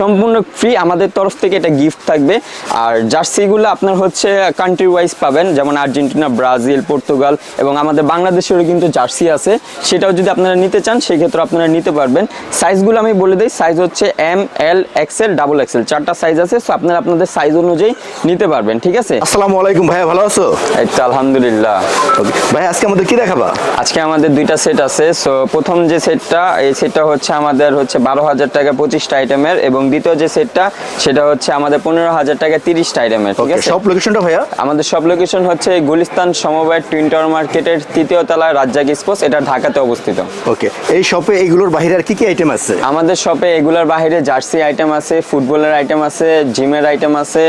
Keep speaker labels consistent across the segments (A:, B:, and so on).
A: সম্পূর্ণ ফ্রি, আমাদের তরফ থেকে এটা গিফট থাকবে। আর জার্সিগুলো আপনার হচ্ছে কান্ট্রি ওয়াইজ পাবেন, যেমন আর্জেন্টিনা, ব্রাজিল, পর্তুগাল এবং আমাদের বাংলাদেশেরও কিন্তু জার্সি আছে। সেটাও যদি আপনারা নিতে চান সেক্ষেত্রে আপনারা নিতে পারবেন। সাইজগুলো আমি বলে দিই, সাইজ হচ্ছে এম, এল, এক্সেল, ডাবল এক্সেল, 4টা সাইজ আছে। সো আপনারা আপনাদের সাইজ অনুযায়ী নিতে পারবেন, ঠিক আছে?
B: আসসালামু আলাইকুম ভাইয়া, ভালো আছো?
A: এই তো আলহামদুলিল্লাহ।
B: ভাই আজকে আমাদের কি দেখাবা?
A: আজকে আমাদের দুইটা সেট আছে। সো প্রথম যে সেটটা, এই সেটটা হচ্ছে আমাদের হচ্ছে 12,000 টাকা 25টা আইটেমের, এবং দ্বিতীয় যে সেটটা সেটা হচ্ছে আমাদের 15,000 টাকা 30টা আইটেমের, ঠিক আছে?
B: সব লোকেশনটা ভাইয়া?
A: আমাদের সব লোকেশন হচ্ছে গুলিস্তান সমবায় টুইন টাওয়ার মার্কেটের 3য় তলায় রাজ্জাক স্পোর্টস, এটা ঢাকাতে অবস্থিত।
B: ওকে, এই শপে এইগুলোর বাইরে আর কি কি আইটেম আছে?
A: আমাদের শপে এগুলোর বাইরে জার্সি আইটেম আছে, ফুটবলের আইটেম আছে, জিমের আইটেম আছে,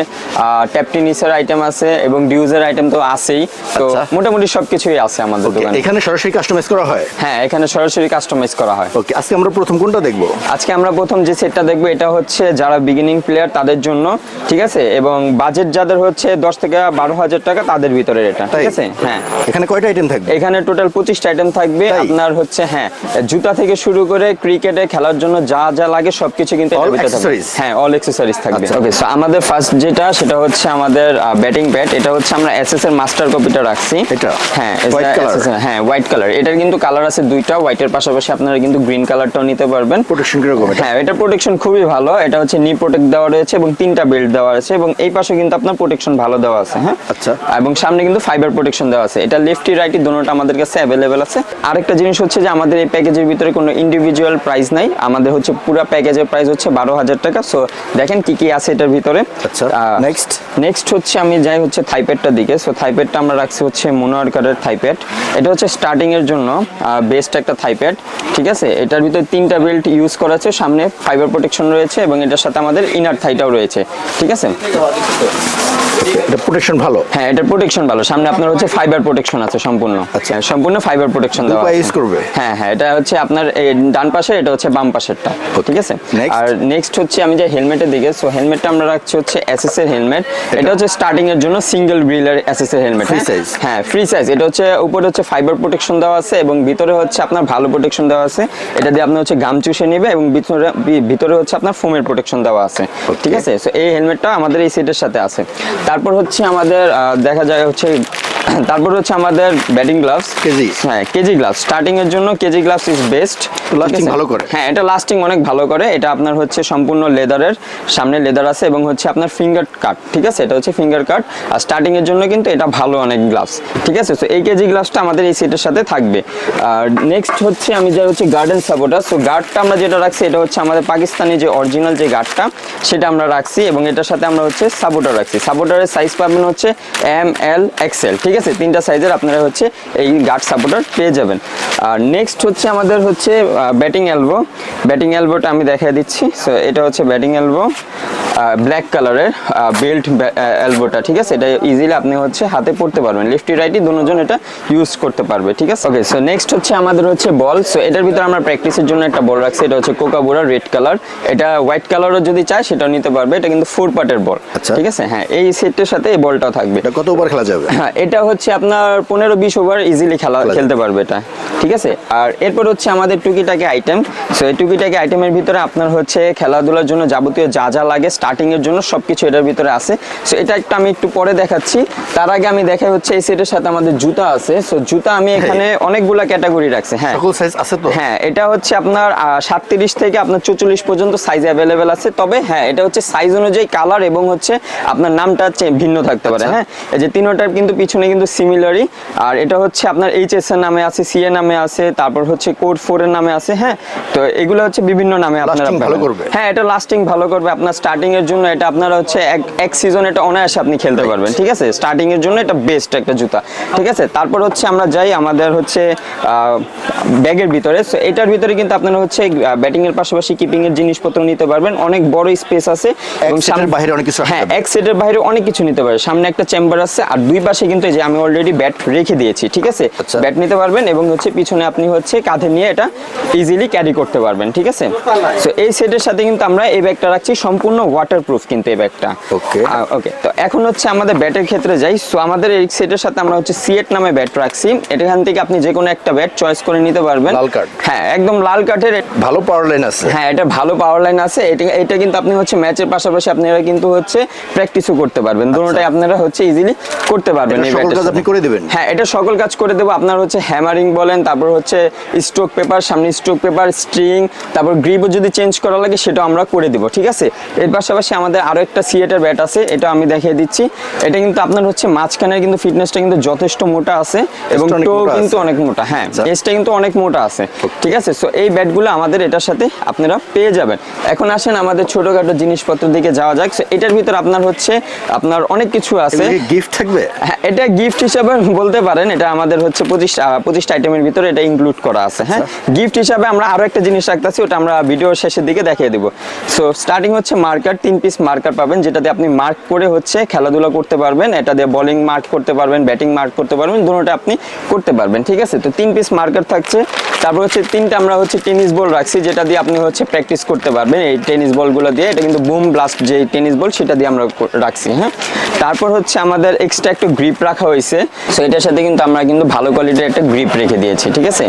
A: ট্যাপ টেনিসের আইটেম আছে এবং ডিউজের আইটেম তো আছেই। তো মোটামুটি সবকিছুই আছে আমাদের দোকানে।
B: এখানে সরাসরি কাস্টমাইজ করা হয়?
A: হ্যাঁ, এখানে সরাসরি কাস্টমাইজ করা হয়।
B: ওকে, আজকে আমরা প্রথম কোনটা দেখবো?
A: আজকে আমরা প্রথম যে সেটটা দেখবো এটা হচ্ছে যারা বিগিনিং প্লেয়ার তাদের জন্য, ঠিক আছে? এবং বাজেট যাদের হচ্ছে 10 থেকে 12,000 টাকা তাদের ভিতরে এটা, ঠিক আছে? হ্যাঁ,
B: এখানে কয়টা আইটেম থাকবে?
A: এখানে টোটাল 25টা আইটেম থাকবে আপনার হচ্ছে। হ্যাঁ, জুতা থেকে শুরু করে ক্রিকেটে খেলার জন্য যা যা লাগে সবকিছু কিন্তু এর ভিতরে থাকবে। হ্যাঁ, অল অ্যাকসেসরিজ থাকবে। ওকে, সো আমাদের ফার্স্ট যেটা সেটা হচ্ছে আমাদের ব্যাটিং ব্যাট। এটা হচ্ছে আমরা এসএস এর মাস্টার কপিটা রাখছি।
B: এটা
A: হ্যাঁ, হ্যাঁ, হোয়াইট কালার। এটার কিন্তু কালার আছে দুইটা, হোয়াইটের পাশাপাশি আপনারা কিন্তু গ্রিন কালারটাও নিতে পারবেন।
B: প্রোটেকশন কিরকম?
A: হ্যাঁ, এটা প্রোটেকশন খুবই ভালো। এটা হচ্ছে নি প্রোটেক্ট দেওয়া রয়েছে এবং 3টা বেল্ট দেওয়া আছে, এবং এই পাশে কিন্তু আপনার প্রোটেকশন ভালো দেওয়া আছে। হ্যাঁ,
B: আচ্ছা।
A: এবং সামনে কিন্তু ফাইবার প্রোটেকশন দেওয়া আছে। এটা লেফটি রাইটি দোনোটা আমাদের কাছে অ্যাভেলেবেল আছে। আরেকটা জিনিস হচ্ছে যে আমাদের এই প্যাকেজের ভিতরে কোনো ইন্ডিভিজুয়াল প্রাইস নাই, আমাদের হচ্ছে পুরো প্যাকেজের প্রাইস হচ্ছে 12,000 টাকা। সো দেখেন কি কি আছে এটার ভিতরে।
B: আচ্ছা, নেক্সট
A: হচ্ছে আমি যাই হচ্ছে থাইপ্যাডটার দিকে। সো থাইপ্যাডটা আমরা রাখছি হচ্ছে মোনোআরকারের থাইপ্যাড। এটা হচ্ছে স্টার্টিং এর জন্য বেস্ট একটা থাইপ্যাড, ঠিক আছে? এটার ভিতরে 3টা বেল্ট ইউজ করা আছে, সামনে ফাইবার প্রোটেকশন রয়েছে এবং এটার সাথে আমাদের ইনার থাইটাও রয়েছে, ঠিক আছে?
B: এটা প্রোটেকশন ভালো?
A: হ্যাঁ, এটা প্রোটেকশন ভালো। সামনে আপনার হচ্ছে ফাইবার প্রোটেকশন আছে সম্পূর্ণ।
B: আচ্ছা,
A: সম্পূর্ণ ফাইবার প্রোটেকশন দেওয়া আছে।
B: ইউজ করবে?
A: হ্যাঁ হ্যাঁ, এটা হচ্ছে আপনার এই ডান পাশে, এটা হচ্ছে বাম পাশেরটা, ঠিক আছে? আর নেক্সট হচ্ছে আমি যে হেলমেটের দিকে। সো হেলমেটটা আমরা রাখছি হচ্ছে এসএস এর হেলমেট। এটা হচ্ছে স্টার্টিং এর জন্য সিঙ্গেল ব্রিলার এসএস এর হেলমেট,
B: ফ্রি সাইজ।
A: হ্যাঁ, ফ্রি সাইজ। এটা হচ্ছে উপরে হচ্ছে ফাইবার প্রোটেকশন দেওয়া আছে এবং ভিতরে হচ্ছে আপনার ভালো প্রোটেকশন দেওয়া আছে। এটা দিয়ে আপনি হচ্ছে গাম চুষে নেবে এবং ভিতরে হচ্ছে আপনার ফোমের প্রোটেকশন দেওয়া আছে, ঠিক আছে? সো এই হেলমেটটা আমাদের এই সেটের সাথে আছে। তারপর হচ্ছে আমাদের দেখা যায় হচ্ছে তারপর হচ্ছে আমাদের ব্যাটিং গ্লাভস কেজি। হ্যাঁ, কেজি গ্লাভস স্টার্টিং এর জন্য KG gloves is best,
B: lasting ভালো করে।
A: হ্যাঁ, এটা লাস্টিং অনেক ভালো করে। এটা আপনার হচ্ছে সম্পূর্ণ লেদারের, সামনে লেদার আছে এবং হচ্ছে আপনার ফিঙ্গার কাট, ঠিক আছে? এটা হচ্ছে ফিঙ্গার কাট। আর স্টার্টিং এর জন্য কিন্তু এটা ভালো অনেক গ্লাভস, ঠিক আছে? সো এই কেজি গ্লাভসটা আমাদের এই সেটের সাথে থাকবে। আর নেক্সট হচ্ছে আমি যা হচ্ছে গার্ডেন সাপোর্টার। সো গার্ডটা আমরা যেটা রাখছি এটা হচ্ছে আমাদের পাকিস্তানি যে অরিজিনাল যে গার্ডটা সেটা আমরা রাখছি, এবং এটার সাথে আমরা হচ্ছে সাপোর্টার রাখছি। সাপোর্টারের সাইজ পাবেন হচ্ছে এম, এল, এক্সেল, ঠিক আছে? 3টা সাইজের আপনারা হচ্ছে এই গার্ড সাপোর্টার পেয়ে যাবেন। আর নেক্সট হচ্ছে আমাদের হচ্ছে ব্যাটিং এলবো। ব্যাটিং এলবোটা আমি দেখাই দিচ্ছি। সো এটা হচ্ছে ব্যাটিং এলবো, ব্ল্যাক কালারের বেল্ট এলবোটা, ঠিক আছে? এটা ইজিলি আপনি হচ্ছে হাতে পড়তে পারবেন, লেফটি রাইটি দুজন এটা ইউজ করতে পারবে, ঠিক আছে? ওকে, সো নেক্সট হচ্ছে আমাদের হচ্ছে বল। সো এটার ভিতরে আমরা প্র্যাকটিসের জন্য একটা বল রাখছি। এটা হচ্ছে কোকাবুরা রেড কালার। এটা হোয়াইট কালারও যদি চায় সেটাও নিতে পারবে। এটা কিন্তু 4 পার্টের বল, ঠিক আছে? হ্যাঁ, এই সেটের সাথে এই বলটাও থাকবে।
B: এটা কত ওভার খেলা যাবে?
A: হ্যাঁ, এটা হচ্ছে আপনার 15-20 ওভার ইজিলি খেলতে পারবে এটা, ঠিক আছে? আর এরপর হচ্ছে আমাদের টুকিটাকি আইটেম। সো এই টুকিটাকি আইটেমের ভিতরে আপনার হচ্ছে খেলাধুলার জন্য যাবতীয় যা যা লাগে স্টার্টিং এর জন্য সবকিছু এটার ভিতরে আছে। সো এটা একটা আমি একটু পরে দেখাচ্ছি। তার আগে আমি দেখাই হচ্ছে এই সেটের সাথে আমাদের জুতা আছে। সো জুতা আমি এখানে অনেকগুলা ক্যাটাগরি রাখছি। হ্যাঁ,
B: সকল সাইজ আছে তো? হ্যাঁ,
A: এটা হচ্ছে আপনার 37 থেকে আপনার 44 পর্যন্ত সাইজ অ্যাভেলেবেল আছে। তবে হ্যাঁ, এটা হচ্ছে সাইজ অনুযায়ী কালার এবং হচ্ছে আপনার নামটা ভিন্ন থাকতে পারে। হ্যাঁ, এই যে তিনটার কিন্তু পিছনে কিন্তু সিমিলারই। আর এটা হচ্ছে আপনার এইচএস এর নামে আছে, সিএ নামে আছে, তারপর হচ্ছে কোড 4 এর নামে আছে। হ্যাঁ, তো এগুলো হচ্ছে বিভিন্ন নামে আপনারা
B: ভালো করবে।
A: হ্যাঁ, এটা লাস্টিং ভালো করবে আপনার স্টার্টিং এর জন্য। এটা আপনারা হচ্ছে এক সিজন এটা অনায়াসে আপনি খেলতে পারবেন, ঠিক আছে? স্টার্টিং এর জন্য এটা বেস্ট একটা জুতা, ঠিক আছে? তারপর হচ্ছে আমরা যাই আমাদের হচ্ছে ব্যাগের ভিতরে। সো এটার ভিতরে কিন্তু আপনারা হচ্ছে ব্যাটিং এর পাশাপাশি কিপিং এর জিনিসপত্র নিতে পারবেন। অনেক বড় স্পেস আছে এবং
B: সামনের বাইরে অনেক কিছু।
A: হ্যাঁ, এক সেটের বাইরে অনেক কিছু নিতে পারে। সামনে একটা চেম্বার আছে আর দুই পাশে কিন্তু এই যে আমি অলরেডি ব্যাট রেখে দিয়েছি, ঠিক আছে?
B: আচ্ছা।
A: ব্যাট নিতে পারবেন এবং হচ্ছে পিছনে আপনি হচ্ছে কাঁধে নিয়ে এটা ইজিলি ক্যারি করতে পারবেন, ঠিক আছে? সো এই সেটের সাথে কিন্তু আমরা এই ব্যাগটা রাখছি সম্পূর্ণ ওয়াটারপ্রুফ কিন্তু এই ব্যাগটা।
B: ওকে।
A: ওকে, তো এখন হচ্ছে আমাদের ব্যাটের ক্ষেত্রে যাই। সো আমাদের এই সেটের সাথে আমরা হচ্ছে সিএট নামে ব্যাট রাখছি। এখান থেকে আপনি যে কোনো একটা ব্যাট চয়েস করে নিতে পারবেন।
B: লাল কাঠ?
A: হ্যাঁ, একদম লাল কাঠের।
B: ভালো পাওয়ার লাইন আছে।
A: হ্যাঁ, এটা ভালো পাওয়ার লাইন আছে। এটা কিন্তু আপনি হচ্ছে ম্যাচের পাশাপাশি আপনারা কিন্তু হচ্ছে প্র্যাকটিসও করতে পারবেন। দুটোটাই আপনারা হচ্ছে ইজিলি করতে পারবেন এই
B: সকল
A: ব্যাটের
B: কাজ
A: সাথে।
B: আপনি করে দিবেন?
A: হ্যাঁ, এটা সকল কাজ করে দেবো। আপনার হচ্ছে হ্যামারিং বলেন, তারপর হচ্ছে স্ট্রোক পেপার, সামনে স্ট্রোক পেপার, স্ট্রিং, তারপর গ্রিপও যদি চেঞ্জ করা লাগে সেটাও আমরা করে দিব, ঠিক আছে? এর পাশাপাশি আমাদের আরো একটা সিএটের ব্যাট আছে, এটা আমি দেখিয়ে দিচ্ছি। এটা কিন্তু আপনার হচ্ছে মাঝখানের কিন্তু ফিটনেসটা কিন্তু যথেষ্ট মোটা আছে এবং
B: অনেক
A: টো
B: মোটা
A: কিন্তু
B: আছে।
A: অনেক মোটা। হ্যাঁ,
B: আচ্ছা।
A: এজটা কিন্তু অনেক মোটা আছে, ঠিক আছে? সো এই ব্যাটগুলো আমাদের এটার সাথে আপনারা পেয়ে যাবেন। এখন আসেন আমাদের ছোটখাটো জিনিসপত্রের দিকে যাওয়া যাক। সো এটার ভিতর আপনার হচ্ছে আপনার অনেক কিছু আছে।
B: গিফট থাকবে?
A: হ্যাঁ, এটা গিফট হিসাবে বলতে পারেন। এটা আমাদের হচ্ছে 25টা আইটেমের ভিতরে এটা ইনক্লুড করা আছে। হ্যাঁ, গিফট হিসাবে আমরা আরো একটা জিনিস রাখতেছি, ওটা আমরা ভিডিওর শেষের দিকে দেখিয়ে দিব। সো স্টার্টিং হচ্ছে মার্কার, 3 পিস মার্কার পাবেন, যেটা দিয়ে আপনি মার্ক করে হচ্ছে খেলাধুলা করতে পারবেন। এটা দিয়ে বোলিং মার্ক করতে পারবেন, ব্যাটিং মার্ক করতে পারবেন, দুটোটা আপনি করতে পারবেন, ঠিক আছে? তো 3 পিস মার্কার থাকছে। তারপর হচ্ছে 3টা আমরা হচ্ছে টেনিস বল রাখছি, যেটা দিয়ে আপনি হচ্ছে প্র্যাকটিস করতে পারবেন এই টেনিস বলগুলো দিয়ে। এটা কিন্তু বুম ব্লাস্ট যে টেনিস বল সেটা দিয়ে আমরা রাখছি। হ্যাঁ, তারপর হচ্ছে আমাদের এক্সট্রা একটা গ্রিপ রাখা হয়েছে। সো এটার সাথে কিন্তু আমরা কিন্তু ভালো কোয়ালিটির একটা গ্রিপ রেখে দিয়েছি, ঠিক আছে?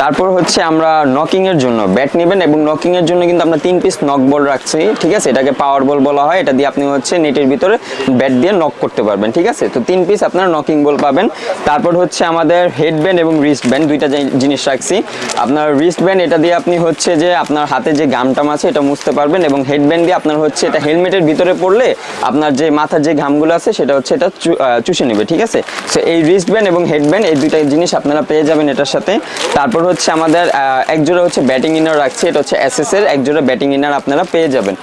A: তারপর হচ্ছে আমরা নকিং এর জন্য ব্যাট নেবেন এবং নকিং এর জন্য কিন্তু আমরা 3 পিস নক বল রাখছি, ঠিক আছে? এটাকে পাওয়ার বল বলা হয়। এটা দিয়ে আপনি হচ্ছে নেটের ভিতরে ব্যাট দিয়ে নক করতে পারবেন, ঠিক আছে? তো 3 পিস আপনারা নকিং বল পাবেন। তারপর হচ্ছে আমাদের হেডব্যান্ড এবং রিস্ট ব্যান্ড, দুইটা জিনিস রাখছি। আপনার রিস্ট ব্যান্ড এটা দিয়ে আপনি হচ্ছে যে আপনার হাতে যে গামটাম আছে এটা মুছতে পারবেন এবং হেডব্যান্ড দিয়ে আপনার হচ্ছে এটা হেলমেটের ভিতরে পড়লে আপনার যে মাথার যে ঘামগুলো আছে সেটা হচ্ছে এটা চুষে নেবে, ঠিক আছে? সো এই রিস্ট ব্যান্ড এবং হেডব্যান্ড এই দুইটা জিনিস আপনারা পেয়ে যাবেন এটার সাথে। তারপর হচ্ছে আমাদের একজোড়া হচ্ছে ব্যাটিং ইনার রাখছি, এটা হচ্ছে এসএস এর একজোড়া ব্যাটিং ইনার আপনারা পেয়ে যাবেন।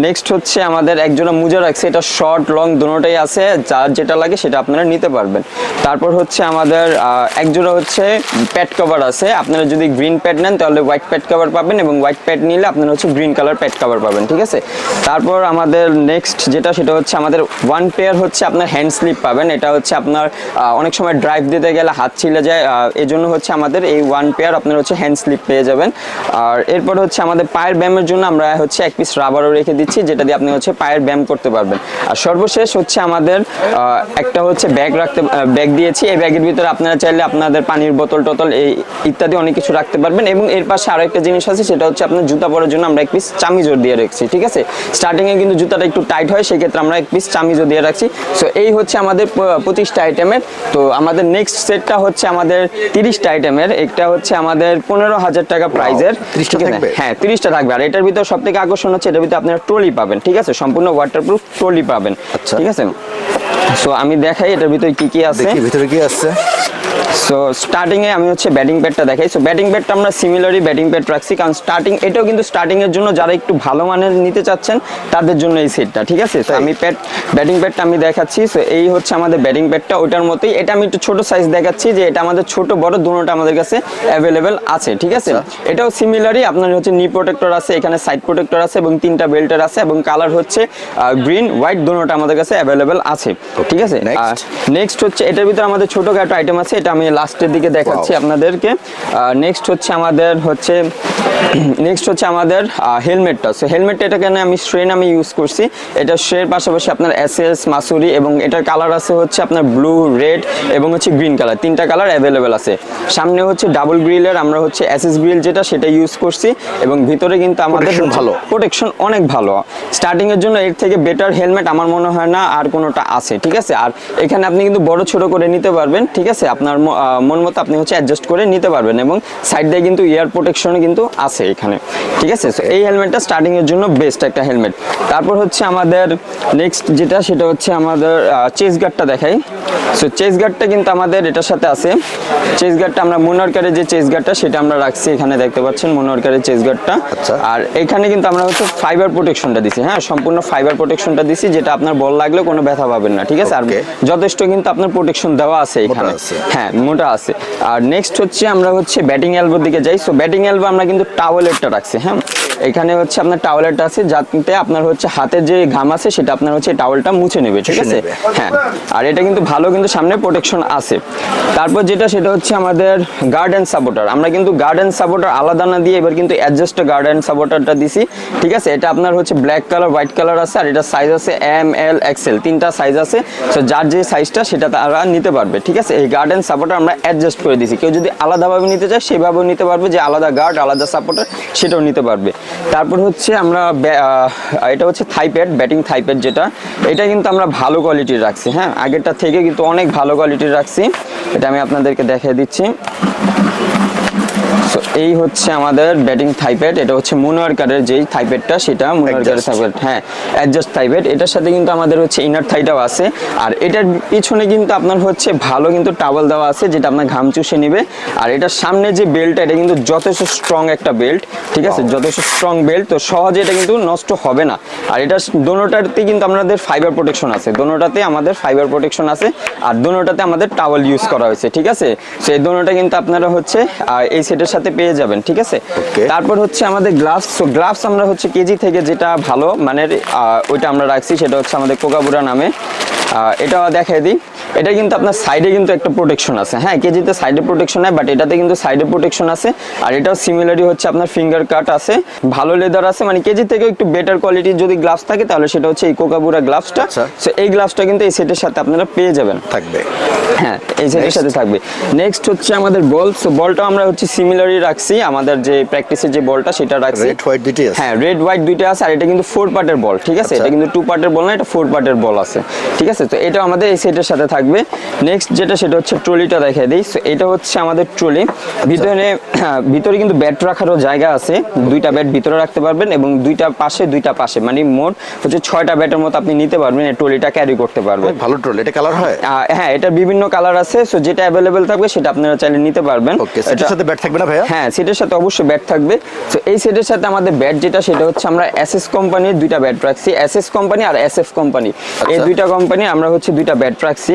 A: নেক্সট হচ্ছে আমাদের একজোড়া মোজা রাখছি, এটা শর্ট লং দুটোটাই আছে, যার যেটা লাগে সেটা আপনারা নিতে পারবেন। তারপর হচ্ছে আমাদের একজোড়া হচ্ছে প্যাড কভার আছে। আপনারা যদি গ্রিন প্যাড নেন তাহলে হোয়াইট প্যাড কভার পাবেন এবং হোয়াইট প্যাড নিলে আপনারা হচ্ছে গ্রিন কালার প্যাড কভার পাবেন, ঠিক আছে? তারপর আমাদের নেক্সট যেটা সেটা হচ্ছে আমাদের ওয়ান পেয়ার হচ্ছে আপনার হ্যান্ড স্লিপ পাবেন। এটা হচ্ছে আপনার অনেক সময় ড্রাইভ দিতে গেলে হাত ছিলে যায়, এই জন্য হচ্ছে আমাদের এই ওয়ান পেয়ার আপনার হচ্ছে হ্যান্ড স্লিপ পেয়ে যাবেন। আর এরপর হচ্ছে আমাদের পায়ের ব্যায়ামের জন্য আমরা হচ্ছে 1 পিস রাবারও রেখে দিচ্ছি, যেটা দিয়ে আপনি হচ্ছে পায়ের ব্যায়াম করতে পারবেন। আর সর্বশেষ হচ্ছে আমাদের একটা হচ্ছে ব্যাগ দিয়েছি। এই ব্যাগের ভিতরে আপনারা চাইলে আপনাদের পানির বোতল টোতল এই ইত্যাদি অনেক কিছু রাখতে পারবেন। এবং এর পাশে আরো একটা জিনিস আছে, সেটা হচ্ছে আপনার জুতা পরার জন্য আমরা 1 পিস চামিজও দিয়ে রাখছি, ঠিক আছে? স্টার্টিং এ কিন্তু জুতাটা একটু টাইট হয়, সেই ক্ষেত্রে আমরা 1 পিস চামিজও দিয়ে রাখছি। সো এই হচ্ছে আমাদের 25টা আইটেমের। তো আমাদের নেক্সট সেটটা হচ্ছে আমাদের 30টা আইটেমের। একটা হচ্ছে আমাদের 15,000 টাকা প্রাইজের,
B: 30টা থাকবে?
A: হ্যাঁ, 30টা থাকবে। আর এটার ভিতর সব থেকে আকর্ষণ হচ্ছে এটার ভিতরে আপনারা ট্রলি পাবেন, ঠিক আছে? সম্পূর্ণ ওয়াটারপ্রুফ ট্রলি পাবেন,
B: আচ্ছা।
A: ঠিক আছে? সো আমি দেখাই এটার ভিতরে কি কি আছে।
B: দেখি ভিতরে কি আছে।
A: সো স্টার্টিং এ আমি হচ্ছে ব্যাটিং প্যাডটা দেখাই। সো ব্যাটিং প্যাডটা আমরা সিমিলারই ব্যাটিং প্যাড রাখছি, কারণ এটাও কিন্তু স্টার্টিং এর জন্য যারা একটু ভালো মানের নিতে চাচ্ছেন তাদের জন্য এই সেটটা, ঠিক আছে? তো আমি ব্যাটিং প্যাডটা আমি দেখাচ্ছি। সো এই হচ্ছে আমাদের ব্যাটিং প্যাডটা, ওটার মতোই। এটা আমি একটু ছোট সাইজ দেখাচ্ছি, যে এটা আমাদের ছোট বড় দুটোটা আমাদের কাছে অ্যাভেলেবেল আছে, ঠিক আছে? এটাও সিমিলারই আপনার হচ্ছে নি প্রোটেক্টর আছে, এখানে সাইড প্রোটেক্টর আছে এবং 3টা বেল্টার আছে এবং কালার হচ্ছে গ্রিন হোয়াইট দুটোটা আমাদের কাছে অ্যাভেলেবেল আছে, ঠিক আছে? নেক্সট হচ্ছে এটার ভিতরে আমাদের ছোটখাটো আইটেম আছে, এটা আমি লাস্টের দিকে দেখাচ্ছি আপনাদেরকে। নেক্সট হচ্ছে আমাদের হেলমেটটা। সো হেলমেটটা এটা কেন আমি শ্রে নামে ইউজ করছি। এটা শ্রের পাশাপাশি আপনার এসএস মাসুরি এবং এটার কালার আছে হচ্ছে আপনার ব্লু, রেড এবং হচ্ছে গ্রিন কালার, 3টা কালার অ্যাভেলেবেল আছে। সামনে হচ্ছে ডাবল গ্রিলের আমরা হচ্ছে এসএস গ্রিল যেটা সেটা ইউজ করছি এবং ভিতরে কিন্তু আমাদের
B: ভালো
A: প্রোটেকশন অনেক ভালো। স্টার্টিং এর জন্য এর থেকে বেটার হেলমেট আমার মনে হয় না আর কোনোটা আছে, ঠিক আছে? আর এখানে আপনি কিন্তু বড় ছোট করে নিতে পারবেন, ঠিক আছে? আপনার মন মতো আপনি হচ্ছে অ্যাডজাস্ট করে নিতে পারবেন এবং সাইড দিয়ে কিন্তু এয়ার প্রোটেকশন কিন্তু আছে এখানে, ঠিক আছে? সো এই হেলমেটটা স্টার্টিং এর জন্য বেস্ট একটা হেলমেট। তারপর হচ্ছে আমাদের নেক্সট যেটা সেটা হচ্ছে আমাদের চেস গার্ডটা দেখাই। সো চেস গার্ডটা কিন্তু আমাদের এটার সাথে আছে। চেস গার্ডটা আমরা মোনার্কারের যে চেস গার্ডটা সেটা আমরা রাখছি, এখানে দেখতে পাচ্ছেন মোনার্কারের চেস গার্ডটা। আর এখানে কিন্তু আমরা হচ্ছে ফাইবার প্রোটেকশনটা দিছি, হ্যাঁ, সম্পূর্ণ ফাইবার প্রোটেকশনটা দিছি, যেটা আপনার বল লাগলে কোনো ব্যথা পাবেন না, ঠিক আছে? আর যথেষ্ট কিন্তু আপনার প্রোটেকশন দেওয়া আছে এখানে, হ্যাঁ, মোটা আছে। আর নেক্সট হচ্ছে আমরা হচ্ছে ব্যাটিং এলবোর দিকে যাই। সো ব্যাটিং এলবো আমরা কিন্তু টাওয়েলেরটা রাখছি, হ্যাঁ। এখানে হচ্ছে আপনার টাওয়েলটা আছে, যাতে আপনার হচ্ছে হাতের যে ঘাম আছে সেটা আপনার হচ্ছে টাওয়েলটা মুছে নেবে, ঠিক আছে? হ্যাঁ, আর এটা কিন্তু ভালো, কিন্তু সামনে প্রোটেকশন আছে। তারপর যেটা সেটা হচ্ছে আমাদের গার্ড অ্যান্ড সাপোর্টার। আমরা কিন্তু গার্ড অ্যান্ড সাপোর্টার আলাদা না দিয়ে এবার কিন্তু অ্যাডজাস্ট গার্ড অ্যান্ড সাপোর্টারটা দিছি, ঠিক আছে? এটা আপনার হচ্ছে ব্ল্যাক কালার, হোয়াইট কালার আছে, আর এটা সাইজ আছে এম, এল, এক্সেল, তিনটা সাইজ আছে। সো যার যে সাইজটা সেটা তারা নিতে পারবে, ঠিক আছে? এই গার্ড অ্যান্ড সাপোর্টার আমরা অ্যাডজাস্ট করে দিছি। কেউ যদি আলাদাভাবে নিতে চায় সেভাবেও নিতে পারবে, যে আলাদা গার্ড আলাদা সাপোর্টার সেটাও নিতে পারবে। তারপর হচ্ছে আমরা এটা হচ্ছে থাইপ্যাড, ব্যাটিং থাইপ্যাড যেটা, এটা কিন্তু আমরা ভালো কোয়ালিটির রাখছি। হ্যাঁ, আগেরটা থেকে কিন্তু অনেক ভালো কোয়ালিটির রাখছি। এটা আমি আপনাদেরকে দেখিয়ে দিচ্ছি। সো এই হচ্ছে আমাদের ব্যাটিং থাইপ্যাড। এটা হচ্ছে মুনওয়ার্কারের যেই থাইপ্যাডটা, সেটা মুনওয়ার্কারের থাইপ্যাড। হ্যাঁ, অ্যাডজাস্ট থাইপ্যাড। এটার সাথে কিন্তু আমাদের হচ্ছে ইনার থাইটাও আছে, আর এটার পিছনে কিন্তু আপনার হচ্ছে ভালো কিন্তু টাওয়েল দেওয়া আছে, যেটা আপনার ঘাম চুষে নেবে। আর এটার সামনে যে বেল্টটা, এটা কিন্তু যথেষ্ট স্ট্রং একটা বেল্ট, ঠিক আছে? যথেষ্ট স্ট্রং বেল্ট, তো সহজে এটা কিন্তু নষ্ট হবে না। আর এটা দোনোটাতে কিন্তু আমাদের ফাইবার প্রোটেকশন আছে, দোনোটাতে আমাদের ফাইবার প্রোটেকশন আছে, আর দোনোটাতে আমাদের টাওয়েল ইউজ করা হয়েছে, ঠিক আছে? সো এই দোনোটা কিন্তু আপনারা হচ্ছে এই সেটের সাথে পেয়ে যাবেন, ঠিক আছে? তারপর হচ্ছে আমাদের গ্লাভস। সো গ্লাভস আমরা হচ্ছে কেজি থেকে যেটা ভালো মানের ওইটা আমরা রাখছি, সেটা হচ্ছে আমাদের কোকাবুরা নামে। এটা দেখাই দিই। এটা কিন্তু আপনার সাইডে কিন্তু একটা প্রোটেকশন আছে। হ্যাঁ, কেজিতে সাইডে প্রোটেকশন হয়, বাট এটাতে কিন্তু সাইডে প্রোটেকশন আছে। আর এটাও সিমিলারই হচ্ছে আপনার ফিঙ্গার কাট আছে, ভালো লেদার আছে, মানে কেজি থেকে একটু বেটার কোয়ালিটির যদি গ্লাভস থাকে তাহলে সেটা হচ্ছে এই কোকাবুরা গ্লাভসটা। সো এই গ্লাভসটা কিন্তু এই সেটের সাথে আপনারা পেয়ে যাবেন,
B: থাকবে।
A: হ্যাঁ, এই সেটের সাথে থাকবে। নেক্সট হচ্ছে আমাদের বল। সো বলটা আমরা হচ্ছে সিমিলারই রাখছি, আমাদের যে প্র্যাকটিসের যে বলটা সেটা রাখছি।
B: রেড হোয়াইট দুইটাই আছে।
A: হ্যাঁ, রেড হোয়াইট দুইটা আছে, আর এটা কিন্তু 4 পার্টের বল, ঠিক আছে? এটা কিন্তু 2 পার্টের বল না, এটা 4 পার্টের বল আছে, ঠিক আছে? তো এটা আমাদের এই সেটের সাথে থাকবে। নেক্সট যেটা সেটা হচ্ছে ট্রলিটা দেখাই দিই। সো এটা হচ্ছে আমাদের ট্রলি। ভিতরে কিন্তু ব্যাট রাখারও জায়গা আছে, দুইটা ব্যাট ভিতরে রাখতে পারবেন, এবং দুইটা পাশে, মানে মোট হচ্ছে 6টা ব্যাটের মতো আপনি নিতে পারবেন, এই ট্রলিটা ক্যারি করতে পারবেন।
B: ভালো ট্রলি। এটা কালার হয়?
A: হ্যাঁ, এটা বিভিন্ন কালার আছে। সো যেটা অ্যাভেলেবেল থাকবে সেটা আপনারা চাইলে নিতে পারবেন।
B: ওকে, সেটার সাথে ব্যাট থাকবে না ভাইয়া?
A: হ্যাঁ, সেটার সাথে অবশ্যই ব্যাট থাকবে। সো এই সেটের সাথে আমাদের ব্যাট যেটা সেটা হচ্ছে আমরা এসএস কোম্পানির দুইটা ব্যাট রাখছি, এসএস কোম্পানি আর এসএফ কোম্পানি। এই দুইটা কোম্পানি আমরা হচ্ছে দুইটা ব্যাট রাখছি।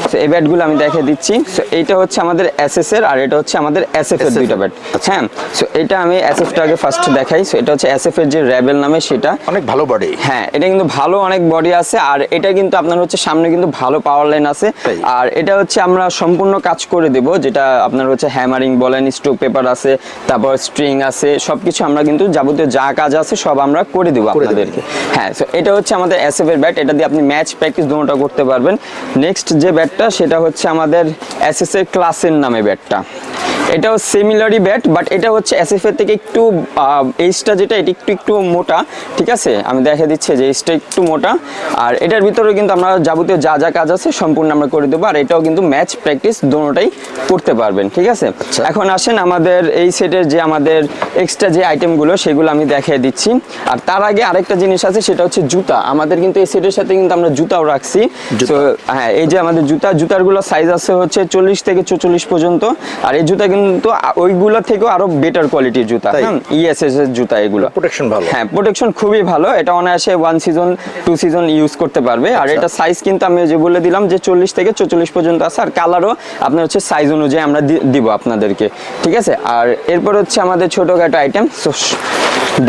A: সো এই ব্যাটগুলো আমি দেখিয়ে দিচ্ছি। সো এইটা হচ্ছে আমাদের এসএস এর, আর এটা হচ্ছে আমাদের এসএফ এর দুইটা ব্যাট। হ্যাঁ, সো এটা আমি এসএফটা আগে ফার্স্ট দেখাই। সো এটা হচ্ছে এসএফ এর যে র্যাবেল নামে সেটা,
B: অনেক ভালো বডি।
A: হ্যাঁ, এটা কিন্তু ভালো অনেক বডি আছে, আর এটা কিন্তু আপনার হচ্ছে সামনে কিন্তু ভালো পাওয়ার লাইন আছে। আর এটা হচ্ছে আমরা সম্পূর্ণ কাজ করে দেব, যেটা আপনার হচ্ছে হ্যামারিং বলেন, স্ট্রোক পেপার আছে, তারপর স্ট্রিং আছে, সবকিছু আমরা কিন্তু যাবতীয় যা কাজ আছে সব আমরা করে দেব আপনাদেরকে। হ্যাঁ, সো এটা হচ্ছে আমাদের এসএফ এর ব্যাট। এটা দিয়ে আপনি ম্যাচ প্র্যাকটিস দুটোটা করতে পারবেন। নেক্সট যে ব্যাটটা সেটা হচ্ছে আমাদের এসএস এর ক্লাসের নামে ব্যাটটা। এটাও সিমিলারই ব্যাট, বাট এটা হচ্ছে এসএফ এর থেকে একটু এইচটা যেটা, এটা একটু মোটা, ঠিক আছে? আমি দেখে দিচ্ছি যে এইচটা একটু মোটা, আর এটার ভিতরে কিন্তু আমরা যাবতীয় যা যা কাজ আছে সম্পূর্ণ আমরা করে দেবো। আর এটাও কিন্তু ম্যাচ প্র্যাকটিস দুটোটাই করতে পারবেন, ঠিক আছে? এখন আসেন আমাদের এই সেটের যে আমাদের এক্সট্রা যে আইটেমগুলো সেগুলো আমি দেখিয়ে দিচ্ছি। আর তার আগে আরেকটা জিনিস আছে, সেটা হচ্ছে জুতা। আমাদের কিন্তু এই সেটের সাথে কিন্তু আমরা জুতাও রাখছি। তো হ্যাঁ, এই যে আমাদের জুতাগুলো সাইজ আছে হচ্ছে 40 থেকে 44 পর্যন্ত। আর এই জুতা কিন্তু ওইগুলো থেকেও আরো বেটার কোয়ালিটির জুতা। হ্যাঁ, ইএসএস এর জুতা এগুলো।
B: প্রোটেকশন ভালো? হ্যাঁ,
A: প্রোটেকশন খুবই ভালো। এটা অনায়াসে 1 সিজন 2 সিজন ইউজ করতে পারবে। আর এটা সাইজ কিন্তু আমি যে বলে দিলাম যে 40 থেকে 44 পর্যন্ত আছে, আর কালারও আপনার হচ্ছে সাইজ অনুযায়ী আমরা দিব আপনাদেরকে, ঠিক আছে? আর এরপর হচ্ছে আমাদের ছোটখাটো আইটেম।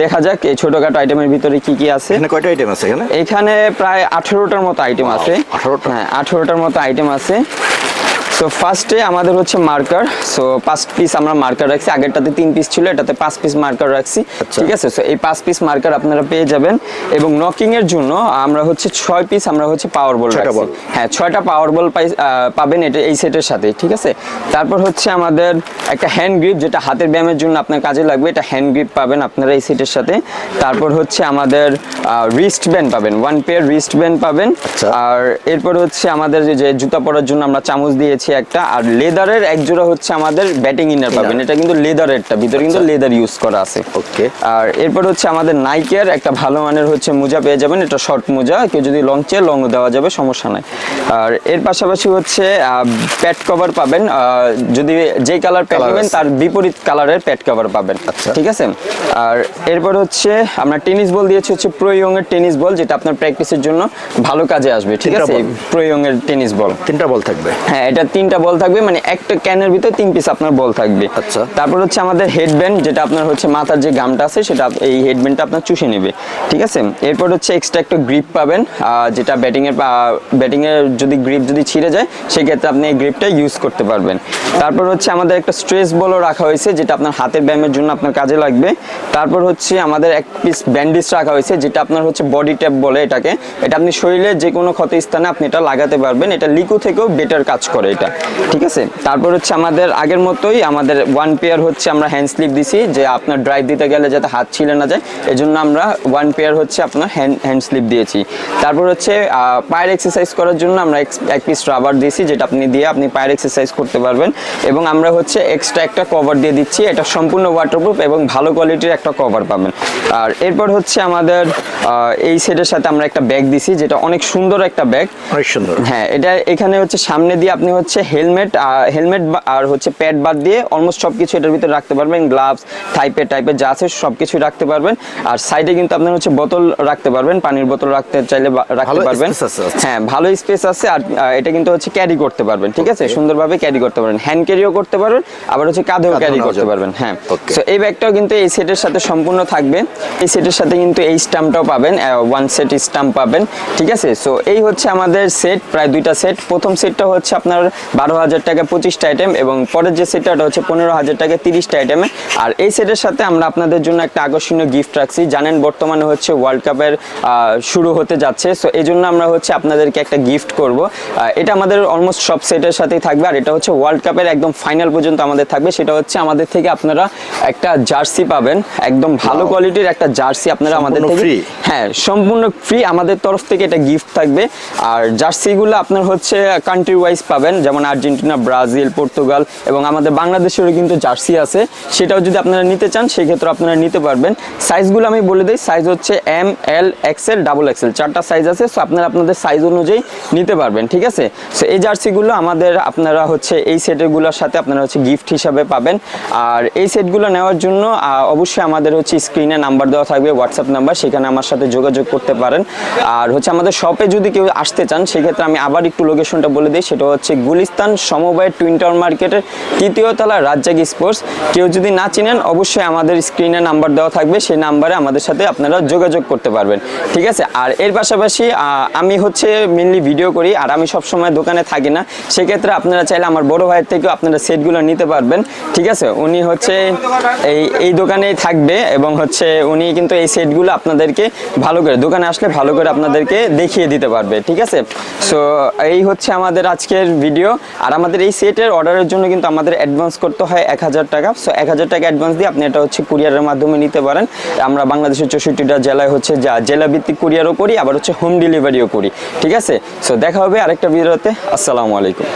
A: দেখা যাক এই ছোটখাটো আইটেমের ভিতরে কি কি আছে।
B: এখানে কয়টা আইটেম আছে?
A: এখানে প্রায় 18টার মতো আইটেম আছে।
B: 18টা?
A: হ্যাঁ, 18টার মতো আইটেম আছে। সো ফার্স্টে আমাদের হচ্ছে মার্কার। সো 5 পিস আমরা মার্কার রাখছি, আগেরটাতে 3 পিস ছিল, এটাতে 5 পিস মার্কার রাখছি, ঠিক আছে? সো এই 5 পিস মার্কার আপনারা পেয়ে যাবেন। এবং নকিং এর জন্য আমরা হচ্ছে 6 পিস আমরা হচ্ছে পাওয়ার বল রাখছি। হ্যাঁ, 6টা পাওয়ার বল পাবেন এটা এই সেটের সাথে, ঠিক আছে? তারপর হচ্ছে আমাদের একটা হ্যান্ড গ্রিপ, যেটা হাতের ব্যায়ামের জন্য আপনার কাজে লাগবে, এটা হ্যান্ড গ্রিপ পাবেন আপনারা এই সেটের সাথে। তারপর হচ্ছে আমাদের রিস্ট ব্যান্ড পাবেন, 1 পেয়ার রিস্ট ব্যান্ড পাবেন। আর এরপর হচ্ছে আমাদের যে জুতা পরার জন্য আমরা চামচ দিয়েছি একটা, আর লেদারের এক জোড়া হচ্ছে আমাদের ব্যাটিং ইনার পাবেন। এটা কিন্তু লেদারেরটা, ভিতরে কিন্তু লেদার ইউজ করা আছে।
B: ওকে। আর
A: এরপর হচ্ছে আমাদের নাইকের একটা ভালো মানের হচ্ছে মোজা পেয়ে যাবেন। এটা শর্ট মোজা, কেউ যদি লং চেয়ে লং দেওয়া যাবে, সমস্যা নাই। আর এর পাশাপাশি হচ্ছে প্যাড কভার পাবেন, যদি যেই কালার প্যাড পাবেন তার বিপরীত কালারের প্যাড কভার পাবেন, ঠিক আছে? আর এরপর হচ্ছে আমরা টেনিস বল দিয়েছি, হচ্ছে প্রো ইয়ং এর টেনিস বল, যেটা আপনার প্র্যাকটিসের জন্য ভালো কাজে আসবে, ঠিক আছে? প্রো ইয়ং এর টেনিস বল
B: 3টা বল থাকবে।
A: হ্যাঁ, এটা 3টা বল থাকবে, মানে একটা ক্যানের ভিতরে 3 পিস আপনার বল থাকবে।
B: আচ্ছা।
A: তারপর হচ্ছে আমাদের হেডব্যান্ড, যেটা আপনার হচ্ছে মাথার যে গামটা আছে সেটা এই হেডব্যান্ডটা আপনার চুষে নেবে, ঠিক আছে। এরপর হচ্ছে এক্সট্রা একটা গ্রিপ পাবেন, যেটা ব্যাটিং এর যদি গ্রিপ যদি ছিঁড়ে যায় সেক্ষেত্রে আপনি এই গ্রিপটা ইউজ করতে পারবেন। তারপর হচ্ছে আমাদের একটা স্ট্রেস বলও রাখা হয়েছে, যেটা আপনার হাতের ব্যায়ামের জন্য আপনার কাজে লাগবে। তারপর হচ্ছে আমাদের এক পিস ব্যান্ডেজ রাখা হয়েছে, যেটা আপনার হচ্ছে বডি ট্যাপ বলে এটাকে। এটা আপনি শরীরের যে কোনো ক্ষত স্থানে আপনি এটা লাগাতে পারবেন, এটা লিকু থেকেও বেটার কাজ করে এটা, ঠিক আছে। তারপর হচ্ছে আমাদের আগের মতোই আমাদের 1 পেয়ার হচ্ছে আমরা হ্যান্ড স্লিপ দিছি, যে আপনার ড্রাইভ দিতে গেলে যাতে হাত ছিলে না যায়, এজন্য আমরা 1 পেয়ার হচ্ছে আপনার হ্যান্ড স্লিপ দিয়েছি। তারপর হচ্ছে পায়ের এক্সারসাইজ করার জন্য আমরা এক পিস রাবার দিয়েছি, যেটা আপনি পায়ের এক্সারসাইজ করতে পারবেন। এবং আমরা হচ্ছে এক্সট্রা একটা কভার দিয়ে দিচ্ছি, এটা সম্পূর্ণ ওয়াটারপ্রুফ এবং ভালো কোয়ালিটির একটা কভার পাবেন। আর এরপর হচ্ছে আমাদের এই সেটের সাথে আমরা একটা ব্যাগ দিছি, যেটা অনেক সুন্দর একটা ব্যাগ,
B: অনেক সুন্দর।
A: হ্যাঁ, এটা এখানে হচ্ছে সামনে দিয়ে আপনি হচ্ছে হেলমেট আর হচ্ছে প্যাড বাদ দিয়ে অলমোস্ট সবকিছু এটার ভিতরে রাখতে পারবেন, গ্লাভস টাইপের যা আছে সবকিছু রাখতে পারবেন। আর সাইডে কিন্তু আপনার হচ্ছে বোতল রাখতে পারবেন, পানির বোতল রাখতে চাইলে রাখতে পারবেন, হ্যাঁ ভালো স্পেস আছে। আর এটা কিন্তু হচ্ছে ক্যারি করতে পারবেন, ঠিক আছে, সুন্দরভাবে ক্যারি করতে পারবেন, হ্যান্ড ক্যারিও করতে পারবেন, আবার হচ্ছে কাঁধেও ক্যারি করতে পারবেন, হ্যাঁ। তো এই ব্যাগটাও কিন্তু এই সেটের সাথে সম্পূর্ণ থাকবে। এই সেটের সাথে কিন্তু এই স্টাম্পটাও পাবেন, 1 সেট স্টাম্প পাবেন, ঠিক আছে। সো এই হচ্ছে আমাদের সেট, প্রায় 2টা সেট। প্রথম সেটটা হচ্ছে আপনার 12,000 টাকা 25টা আইটেম, এবং পরের যে সেটটা হচ্ছে 15,000 টাকা 30টা আইটেমে। আর এই সেটের সাথে আমরা আপনাদের জন্য একটা আকর্ষণীয় গিফট রাখছি। জানেন বর্তমানে হচ্ছে ওয়ার্ল্ড কাপের শুরু হতে যাচ্ছে, সো এই জন্য আমরা হচ্ছে আপনাদেরকে একটা গিফট করব। এটা আমাদের অলমোস্ট সব সেটের সাথেই থাকবে, আর এটা হচ্ছে ওয়ার্ল্ড কাপের একদম ফাইনাল পর্যন্ত আমাদের থাকবে। সেটা হচ্ছে আমাদের থেকে আপনারা একটা জার্সি পাবেন, একদম ভালো কোয়ালিটির একটা জার্সি আপনারা আমাদের থেকে, হ্যাঁ সম্পূর্ণ ফ্রি, আমাদের তরফ থেকে এটা গিফট থাকবে। আর জার্সিগুলো আপনার হচ্ছে কান্ট্রি ওয়াইজ পাবেন, যেমন আর্জেন্টিনা, ব্রাজিল, পর্তুগাল এবং আমাদের বাংলাদেশেরও কিন্তু জার্সি আছে। সেটাও যদি আপনারা নিতে চান সেক্ষেত্রে আপনারা নিতে পারবেন। সাইজগুলো আমি বলে দিই, সাইজ হচ্ছে এম, এল, এক্সেল, ডাবল এক্সেল, 4টা সাইজ আছে। সো আপনারা আপনাদের সাইজ অনুযায়ী নিতে পারবেন, ঠিক আছে। সো এই জার্সিগুলো আপনারা হচ্ছে এই সেটগুলোর সাথে আপনারা হচ্ছে গিফট হিসাবে পাবেন। আর এই সেটগুলো নেওয়ার জন্য অবশ্যই আমাদের হচ্ছে স্ক্রিনে নাম্বার দেওয়া থাকবে, হোয়াটসঅ্যাপ নাম্বার, সেখানে আমার সাথে যোগাযোগ করতে পারেন। আর হচ্ছে আমাদের শপে যদি কেউ আসতে চান সেক্ষেত্রে আমি আবার একটু লোকেশনটা বলে দিই, সেটা হচ্ছে গুলিস্তান সমবায় টুইন টাউন মার্কেটের 3য় তলা রাজ্জাক স্পোর্টস। কেউ যদি না চিনেন অবশ্যই আমাদের স্ক্রিনে নাম্বার দেওয়া থাকবে, সেই নাম্বারে আমাদের সাথে আপনারা যোগাযোগ করতে পারবেন, ঠিক আছে। আর এর পাশাপাশি আমি হচ্ছে মেনলি ভিডিও করি, আর আমি সবসময় দোকানে থাকি না, সেক্ষেত্রে আপনারা চাইলে আমার বড় ভাইয়ের থেকেও আপনারা সেটগুলো নিতে পারবেন, ঠিক আছে। উনি হচ্ছে এই দোকানেই থাকবে, এবং হচ্ছে উনি কিন্তু এই সেটগুলো আপনাদেরকে ভালো করে দোকানে আসলে ভালো করে আপনাদেরকে দেখিয়ে দিতে পারবে, ঠিক আছে। সো এই হচ্ছে আমাদের আজকের ভিডিও। আর আমাদের এই সেটের অর্ডারের জন্য কিন্তু আমাদের অ্যাডভান্স করতে হয় 1,000 টাকা। সো 1,000 টাকা অ্যাডভান্স দিয়ে আপনি এটা হচ্ছে কুরিয়ারের মাধ্যমে নিতে পারেন। আমরা বাংলাদেশের 64টা জেলায় হচ্ছে জেলা ভিত্তিক কুরিয়ারও করি, আবার হচ্ছে হোম ডেলিভারিও করি, ঠিক আছে। সো দেখা হবে আরেকটা ভিডিওতে। আসসালামু আলাইকুম।